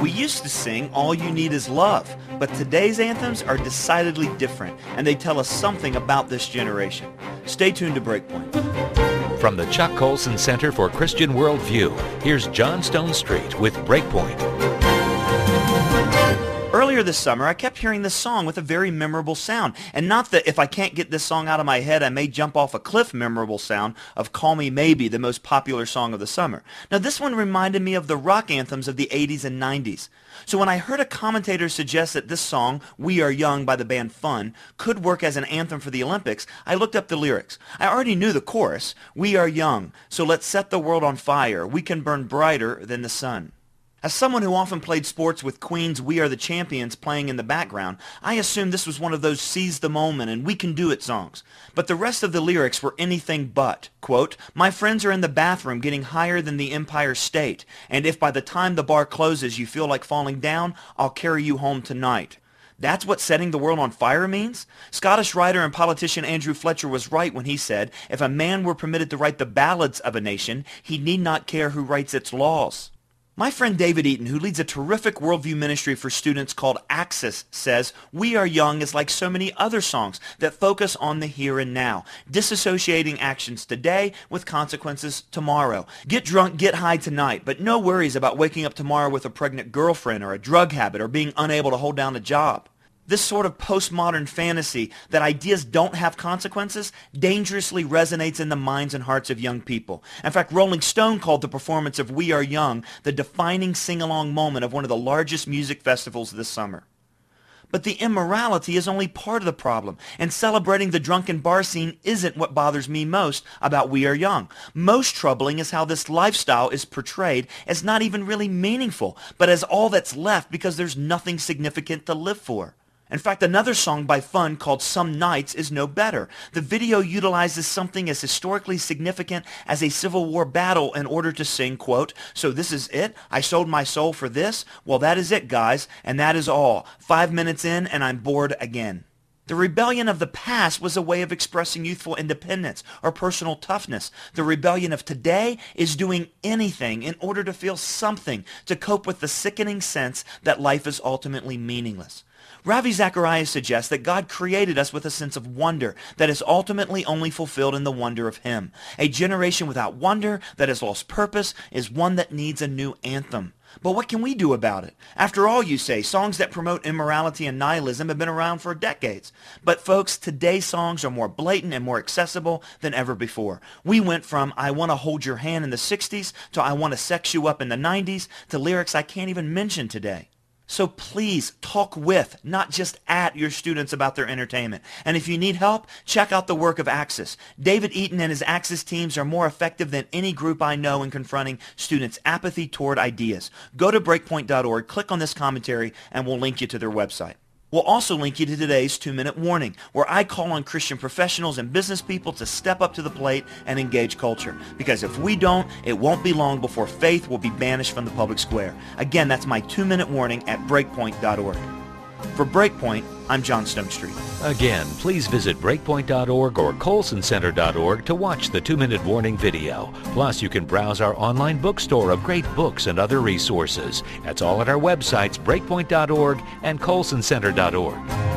We used to sing All You Need Is Love, but today's anthems are decidedly different, and they tell us something about this generation. Stay tuned to Breakpoint. From the Chuck Colson Center for Christian Worldview, here's John Stone Street with Breakpoint. Earlier this summer, I kept hearing this song with a very memorable sound. And not that if I can't get this song out of my head, I may jump off a cliff memorable sound of Call Me Maybe, the most popular song of the summer. Now, this one reminded me of the rock anthems of the 80s and 90s. So when I heard a commentator suggest that this song, We Are Young by the band Fun, could work as an anthem for the Olympics, I looked up the lyrics. I already knew the chorus, We are young, so let's set the world on fire. We can burn brighter than the sun. As someone who often played sports with Queen's We Are the Champions playing in the background, I assumed this was one of those seize the moment and we can do it songs. But the rest of the lyrics were anything but. Quote, my friends are in the bathroom getting higher than the Empire State, and if by the time the bar closes you feel like falling down, I'll carry you home tonight. That's what setting the world on fire means? Scottish writer and politician Andrew Fletcher was right when he said, if a man were permitted to write the ballads of a nation, he need not care who writes its laws. My friend David Eaton, who leads a terrific worldview ministry for students called Axis, says, We Are Young is like so many other songs that focus on the here and now, disassociating actions today with consequences tomorrow. Get drunk, get high tonight, but no worries about waking up tomorrow with a pregnant girlfriend or a drug habit or being unable to hold down a job. This sort of postmodern fantasy that ideas don't have consequences dangerously resonates in the minds and hearts of young people. In fact, Rolling Stone called the performance of We Are Young the defining sing-along moment of one of the largest music festivals this summer. But the immorality is only part of the problem, and celebrating the drunken bar scene isn't what bothers me most about We Are Young. Most troubling is how this lifestyle is portrayed as not even really meaningful, but as all that's left because there's nothing significant to live for. In fact, another song by Fun called Some Nights is no better. The video utilizes something as historically significant as a Civil War battle in order to sing, quote, so this is it? I sold my soul for this? Well, that is it, guys, and that is all. 5 minutes in, and I'm bored again. The rebellion of the past was a way of expressing youthful independence or personal toughness. The rebellion of today is doing anything in order to feel something to cope with the sickening sense that life is ultimately meaningless. Ravi Zacharias suggests that God created us with a sense of wonder that is ultimately only fulfilled in the wonder of Him. A generation without wonder that has lost purpose is one that needs a new anthem. But what can we do about it? After all, you say, songs that promote immorality and nihilism have been around for decades. But folks, today's songs are more blatant and more accessible than ever before. We went from I Want to Hold Your Hand in the 60s to I Want to Sex You Up in the 90s to lyrics I can't even mention today. So please talk with, not just at, your students about their entertainment. And if you need help, check out the work of Axis. David Eaton and his Axis teams are more effective than any group I know in confronting students' apathy toward ideas. Go to breakpoint.org, click on this commentary, and we'll link you to their website. We'll also link you to today's 2-minute warning, where I call on Christian professionals and business people to step up to the plate and engage culture. Because if we don't, it won't be long before faith will be banished from the public square. Again, that's my 2-minute warning at breakpoint.org. For Breakpoint, I'm John Stone Street. Again, please visit breakpoint.org or colsoncenter.org to watch the 2-minute warning video. Plus, you can browse our online bookstore of great books and other resources. That's all at our websites, breakpoint.org and colsoncenter.org.